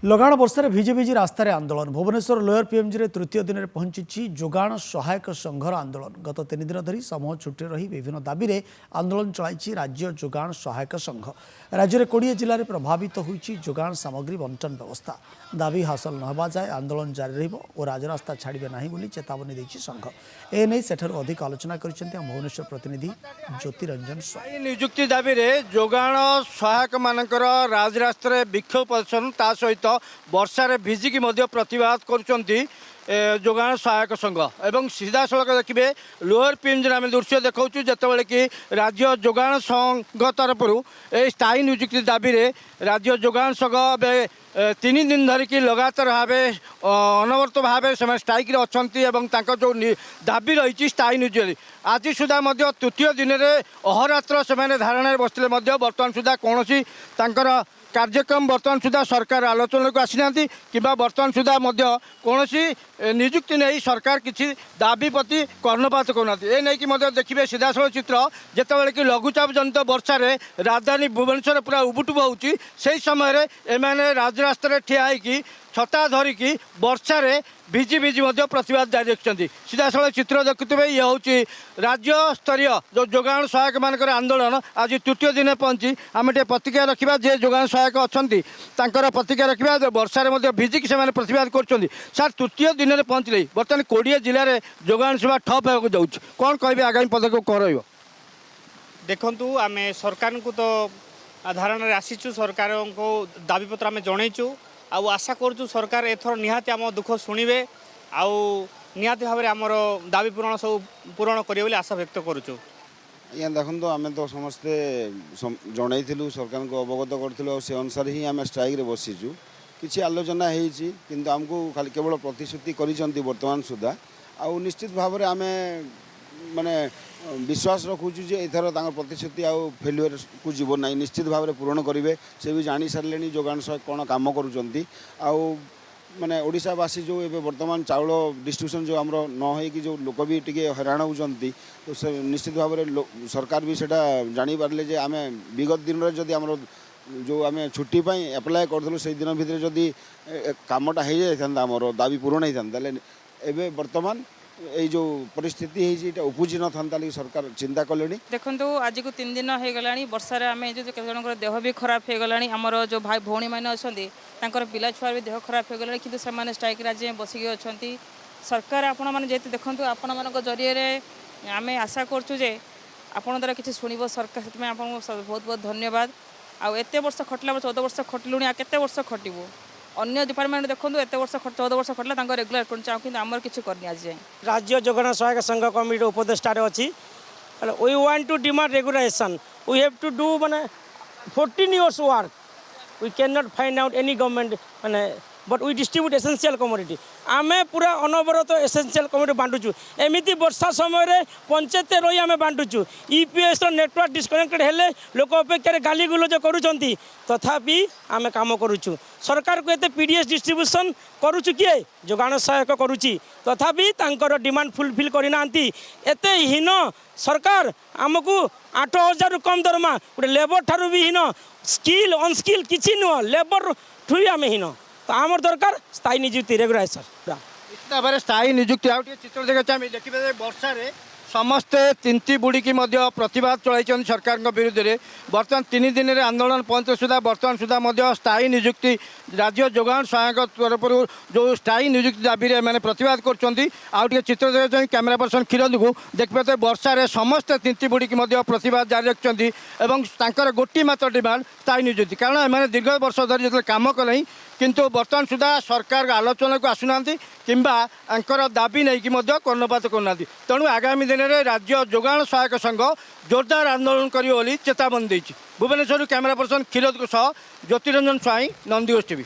लगाण वर्षा भिजी भिजी रास्तार आंदोलन भुवनेश्वर लोयर पीएमजी रे तृतीय दिन में पहुंची जोगाण सहायक संघर आंदोलन गत 3 दिन धरी समूह छुट्टी रही विभिन्न दाबी में आंदोलन चलाई राज्य जोगाण सहायक संघ राज्य में 20 जिले में प्रभावित होती जोगाण सामग्री बंटन व्यवस्था दाबी हासिल नहबा जाए आंदोलन जारी और राजरास्ता छाड़े ना चेतावनी देछि संघ एने सेठारु अधिक आलोचना करिसेंति भुवनेश्वर प्रतिनिधि ज्योतिरंजन स्वाई नियुक्ति दाबी में जोगाण सहायक मानकर राजरास्ता विक्षोभ प्रदर्शन ता सहित वर्षार भिजिकी प्रतिवाद करुँच जोगाण सहायक संघ एवं सीधा सड़क देखिए लोअर पीएमजी आम दृश्य देखा जितेबाला कि राज्य जोगाण संघ तरफ स्थायी नियुक्ति दाबी में राज्य जोगाण संघ 3 दिन धरिकी लगातार भाव अनवरत भाव से स्ट्राइक अच्छा जो दाबी रही स्थायी नियुक्ति आज सुधा तृतीय दिन में अहरात्र से धारणा बसते बर्तमान सुधा कौन कार्यक्रम बर्तमान सुधा सरकार आलोचना को आसी ना कि बर्तमान सुधा कौन नियुक्ति नहीं सरकार किसी दाबी प्रति कर्णपात करना नहीं देखिए सीधासल चित्र जितेबाला कि लघुचाप जनित वर्षा राजधानी भुवनेश्वर पूरा उबुटुब होती समय एमाने राजरास्ता ठिया होगी छता धरिकी वर्षा भिजी भिजी प्रतिवाद जारी रखिंट सीधासल चित्र देखुए ये हूँ राज्य स्तरीय जो जोगाण सहायक मानकर आंदोलन आज तृतीय दिन पहुँची आम टे प्रतिक्रिया रखा जे जोगाण सहायक अच्छा प्रतिक्रिया रखा वर्षार भिजिकी से प्रतिवाद कर सार तृतीय दिन में पहुँचले बर्तमान 20 जिले में जोगाण सेवा ठप होगा जाऊँ कौन कहे आगामी पदक्षेप कौन रही देखु आम सरकार को तो धारणा आसीचु सरकार को दाबीपत्र आम जनईचु आउ आशा करूँ सरकार एथर निहाती आम दुख शुणे आउ निहाती भाव में आमर दाबी पूरण सब पूरण करेंगे आशा व्यक्त करुँ आज्ञा देखो आम तो समस्ते जनईलु सरकार को अवगत करूँ से अनुसार ही आम स्ट्राइक बसीचु किसी आलोचना होती किंतु आमको खाली केवल प्रतिश्रुति करिसेंती वर्तमान सुधा आउ निश्चित भाव में आम माने विश्वास रखुचु जे एथर प्रतिश्रुति आउ फेल्युअर को जीव ना निश्चित भाव में पूरण करेंगे से भी जानी सारे जोगाण सहायक कौन कम करुँच आउ माने ओडिशावासी जो एवं वर्तमान चाउल डिस्ट्रीब्यूशन जो आमर न होगी जो लोक भी टी हैरान होती तो निश्चित भाव में सरकार भी सेटा जानी पारे जे आम विगत दिन में जदि आमर जो आम छुट्टी एप्लाय करूँ से दिन भितर जदि कामटा हो जाता आमर दाबी पूरण होता एवं वर्तमान ये जो परिस्थिति है उपजी न था सरकार चिंता कले देखो आज को 3 दिन हो गला वर्षा आम जो जन देह भी खराब हो गला आमर जो भाई भौणी मैंने अच्छा पिला छुआ भी देह खराब हो गला कि से स्ट्राइक आज बसिक अच्छा सरकार आपण मैंने देखो आपण मान जरिए आम आशा करुँ आपण द्वारा किसी शुणव सरकार से बहुत बहुत धन्यवाद आते वर्ष खटला 14 वर्ष खटलुणी केते वर्ष खटबू अन्य डिपार्टमेंट देखो एत वर्ष 14 वर्ष खटला रेगुलर अकाउंट चाहूँ कि आमर किसी करनी आज जाए राज्य जोगाण सहायक संघ कमिटी उपदेष्टार अच्छी we want to demand regulation we have to do माने 14 years work we can not find out any government माने but we distribute essential commodity आम पूरा अनवरत एसेंशियल कमोडिटी बांटुचु एमती वर्षा समय पंचायत रही आम बांटुचु ईपीएस नेटवर्क डिस्कनेक्टेड हेले लोक अपेक्षा गाली गुलज करुँच तथापि आम काम करुचु सरकार को एते पीडीएस डिस्ट्रीब्यूशन करुचु किए जोगाण सहायक करुच्ची तथापि तांकर डिमांड फुलफिल करना एते हीन सरकार आमको 8,000 रु कम दरमा गोटे लेबर ठारू भी हीन स्किल अनस्किल किसी नुह लेबर ठू भी आम हीन तो आमर दरकार स्थायी नियुक्ति रेगुलाइजेशन निश्चित भाव में स्थायी नियुक्ति आउ चित्र देखा देखिए वर्षा समस्ते तिंती बुड़ीकी प्रतिवाद चलाई सरकार विरुद्ध में बर्तमान 3 दिन में आंदोलन पहुँचे सुधा बर्तमान सुधा स्थायी नियुक्ति राज्य जोगाण सहायक तरफ जो स्थायी नियुक्ति दाबी मैंने प्रतिवाद कर चित्र देखा कैमेरा पर्सन क्षीरंद को देखिए वर्षा समस्ते तिंती बुड़ीकी प्रतिवाद जारी रखिंट गोटी मात्र डिमांड स्थायी नियुक्ति कारण एम दीर्घ वर्ष धरी जो कम कले किंतु बर्तमान सुधा सरकार आलोचना को आसुना कि दाबी नहीं कि कर्णपात करना तेणु आगामी दिन में राज्य जोगाण सहायक संघ जोरदार आंदोलन करेंगे चेतावनी देती भुवनेश्वर कैमेरा पर्सन क्षीरद सह ज्योतिरंजन स्वाई नंदीघोष टीवी।